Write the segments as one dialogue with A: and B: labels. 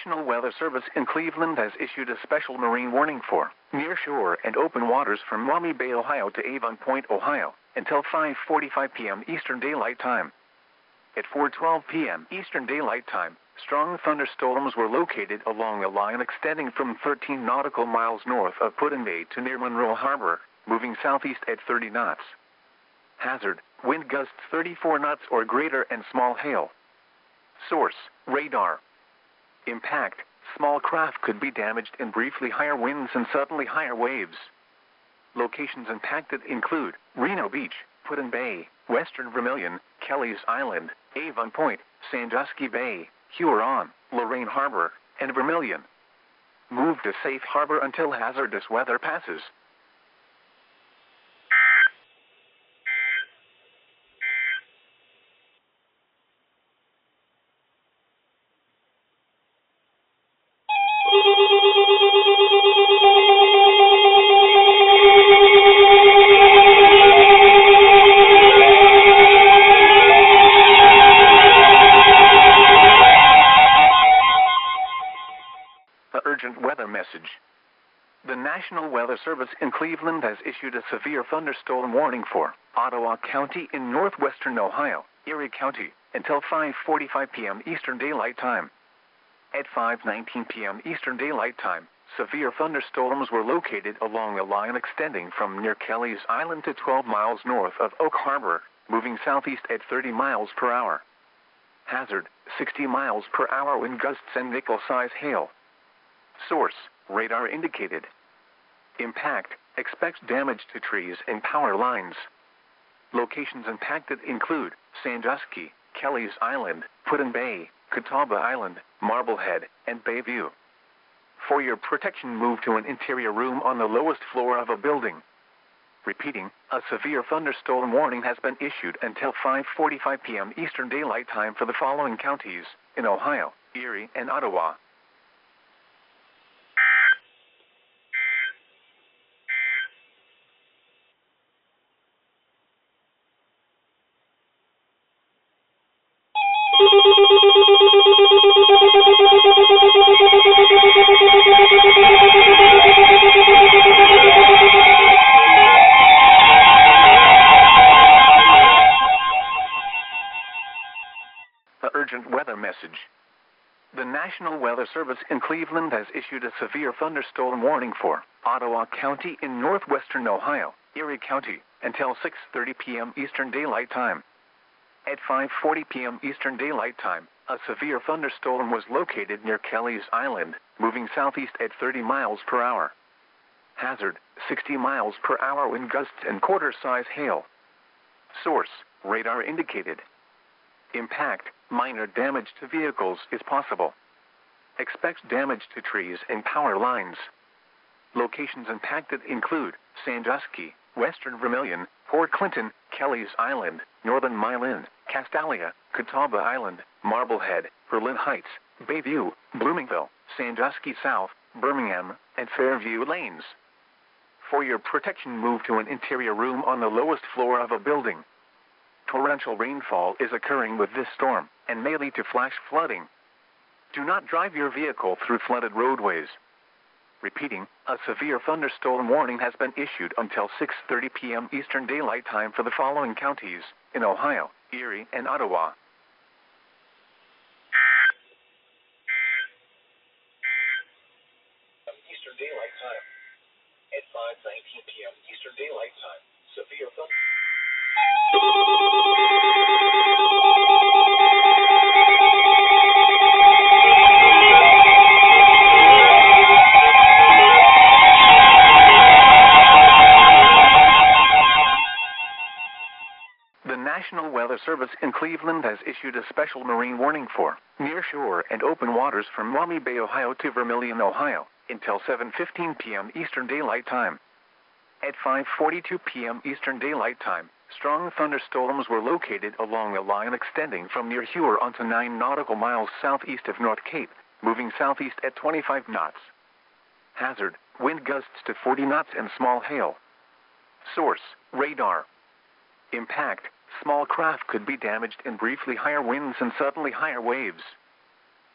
A: National Weather Service in Cleveland has issued a special marine warning for near-shore and open waters from Maumee Bay, Ohio to Avon Point, Ohio, until 5:45 p.m. Eastern Daylight Time. At 4:12 p.m. Eastern Daylight Time, strong thunderstorms were located along a line extending from 13 nautical miles north of Put-in-Bay to near Monroe Harbor, moving southeast at 30 knots. Hazard, wind gusts 34 knots or greater and small hail. Source, radar. Impact, small craft could be damaged in briefly higher winds and suddenly higher waves. Locations impacted include Reno Beach, Put-in-Bay, Western Vermilion, Kelly's Island, Avon Point, Sandusky Bay, Huron, Lorraine Harbor, and Vermilion. Move to safe harbor until hazardous weather passes. Urgent weather message. The National Weather Service in Cleveland has issued a severe thunderstorm warning for Ottawa County in northwestern Ohio, Erie County, until 5:45 p.m. Eastern Daylight Time. At 5:19 p.m. Eastern Daylight Time, severe thunderstorms were located along a line extending from near Kelly's Island to 12 miles north of Oak Harbor, moving southeast at 30 miles per hour. Hazard, 60 miles per hour wind gusts and nickel-size hail. Source, radar indicated. Impact, expect damage to trees and power lines. Locations impacted include Sandusky, Kelly's Island, Put-in-Bay, Catawba Island, Marblehead, and Bayview. For your protection, move to an interior room on the lowest floor of a building. Repeating, a severe thunderstorm warning has been issued until 5:45 p.m. Eastern Daylight Time for the following counties in Ohio, Erie, and Ottawa. The urgent weather message. The National Weather Service in Cleveland has issued a severe thunderstorm warning for Ottawa County in northwestern Ohio, Erie County, until 6:30 p.m. Eastern Daylight Time. At 5:40 p.m. Eastern Daylight Time, a severe thunderstorm was located near Kelly's Island, moving southeast at 30 miles per hour. Hazard, 60 miles per hour wind gusts and quarter-size hail. Source, radar indicated. Impact, minor damage to vehicles is possible. Expect damage to trees and power lines. Locations impacted include Sandusky, Western Vermilion, Port Clinton, Kelly's Island, Northern Milan, Castalia, Catawba Island, Marblehead, Berlin Heights, Bayview, Bloomingville, Sandusky South, Birmingham, and Fairview Lanes. For your protection, move to an interior room on the lowest floor of a building. Torrential rainfall is occurring with this storm and may lead to flash flooding. Do not drive your vehicle through flooded roadways. Repeating, a severe thunderstorm warning has been issued until 6:30 p.m. Eastern Daylight Time for the following counties in Ohio, Erie, and Ottawa. Eastern Daylight Time. At 5:19 p.m. Eastern Daylight Time, severe The National Weather Service in Cleveland has issued a special marine warning for near-shore and open waters from Maumee Bay, Ohio to Vermilion, Ohio, until 7:15 p.m. Eastern Daylight Time. At 5:42 p.m. Eastern Daylight Time, strong thunderstorms were located along a line extending from near Huron to 9 nautical miles southeast of North Cape, moving southeast at 25 knots. Hazard, wind gusts to 40 knots and small hail. Source, radar. Impact, small craft could be damaged in briefly higher winds and suddenly higher waves.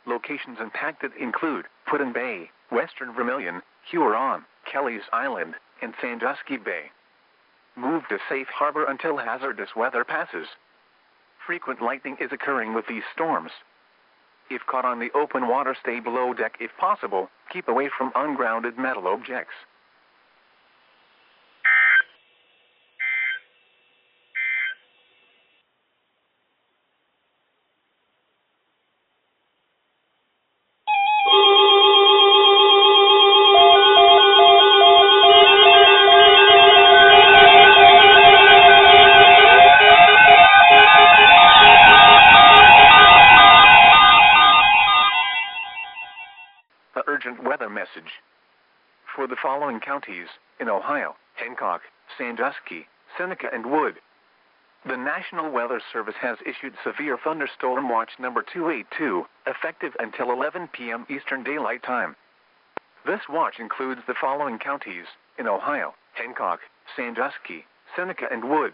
A: Locations impacted include Put-in Bay, Western Vermilion, Huron, Kelly's Island, and Sandusky Bay. Move to safe harbor until hazardous weather passes. Frequent lightning is occurring with these storms. If caught on the open water, stay below deck if possible. Keep away from ungrounded metal objects. The urgent weather message. For the following counties, in Ohio, Hancock, Sandusky, Seneca, and Wood, the National Weather Service has issued Severe Thunderstorm Watch number 282, effective until 11 p.m. Eastern Daylight Time. This watch includes the following counties, in Ohio, Hancock, Sandusky, Seneca, and Wood.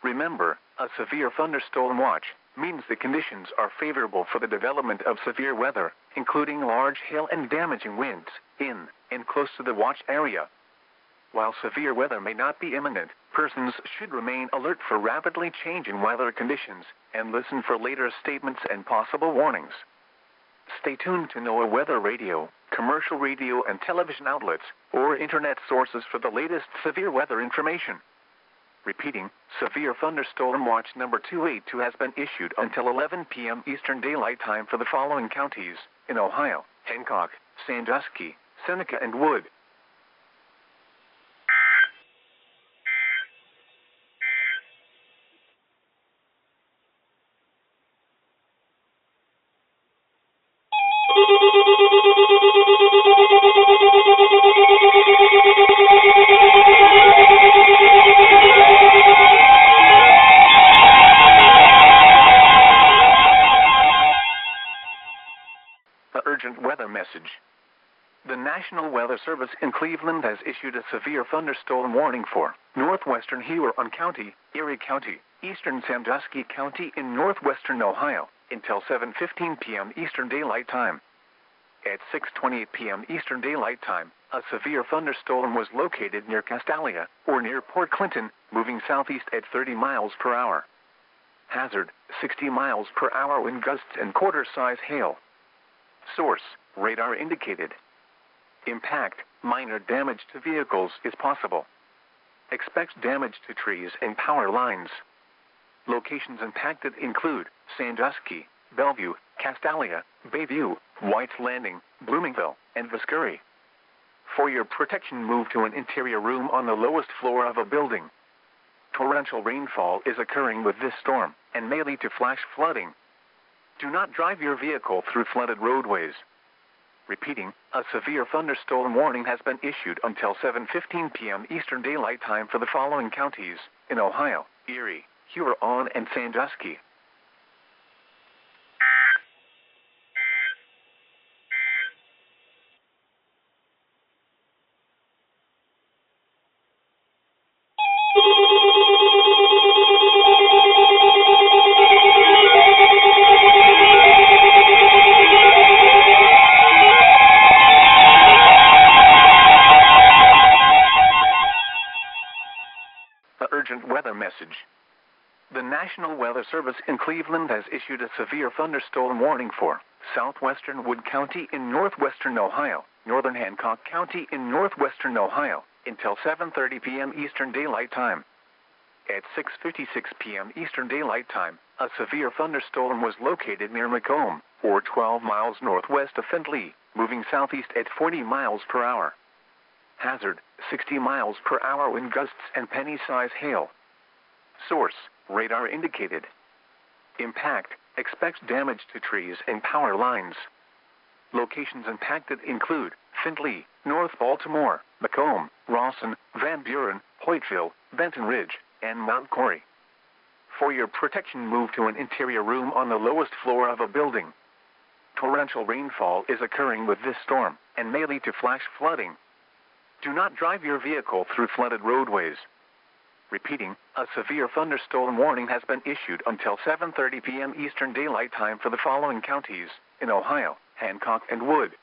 A: Remember, a severe thunderstorm watch means the conditions are favorable for the development of severe weather, including large hail and damaging winds, in and close to the watch area. While severe weather may not be imminent, persons should remain alert for rapidly changing weather conditions and listen for later statements and possible warnings. Stay tuned to NOAA weather radio, commercial radio and television outlets, or internet sources for the latest severe weather information. Repeating, Severe Thunderstorm Watch number 282 has been issued until 11 p.m. Eastern Daylight Time for the following counties, in Ohio, Hancock, Sandusky, Seneca, and Wood. The urgent weather message. The National Weather Service in Cleveland has issued a severe thunderstorm warning for northwestern Huron County, Erie County, eastern Sandusky County in northwestern Ohio until 7:15 p.m. Eastern Daylight Time. At 6:28 p.m. Eastern Daylight Time, a severe thunderstorm was located near Castalia, or near Port Clinton, moving southeast at 30 miles per hour. Hazard, 60 miles per hour wind gusts and quarter-size hail. Source, radar indicated. Impact, minor damage to vehicles is possible. Expect damage to trees and power lines. Locations impacted include Sandusky, Bellevue, Castalia, Bayview, White's Landing, Bloomingville, and Viscuri. For your protection, move to an interior room on the lowest floor of a building. Torrential rainfall is occurring with this storm and may lead to flash flooding. Do not drive your vehicle through flooded roadways. Repeating, a severe thunderstorm warning has been issued until 7:15 p.m. Eastern Daylight Time for the following counties, in Ohio, Erie, Huron, and Sandusky. The urgent weather message. The National Weather Service in Cleveland has issued a severe thunderstorm warning for southwestern Wood County in northwestern Ohio, northern Hancock County in northwestern Ohio, until 7:30 p.m. Eastern Daylight Time. At 6:56 p.m. Eastern Daylight Time, a severe thunderstorm was located near Macomb, or 12 miles northwest of Findlay, moving southeast at 40 miles per hour. Hazard, 60 miles per hour wind gusts and penny-size hail. Source, radar indicated. Impact, expect damage to trees and power lines. Locations impacted include Findlay, North Baltimore, Macomb, Rawson, Van Buren, Hoytville, Benton Ridge, and Mount Corey. For your protection, move to an interior room on the lowest floor of a building. Torrential rainfall is occurring with this storm and may lead to flash flooding. Do not drive your vehicle through flooded roadways. Repeating, a severe thunderstorm warning has been issued until 7:30 p.m. Eastern Daylight Time for the following counties in Ohio: Hancock and Wood,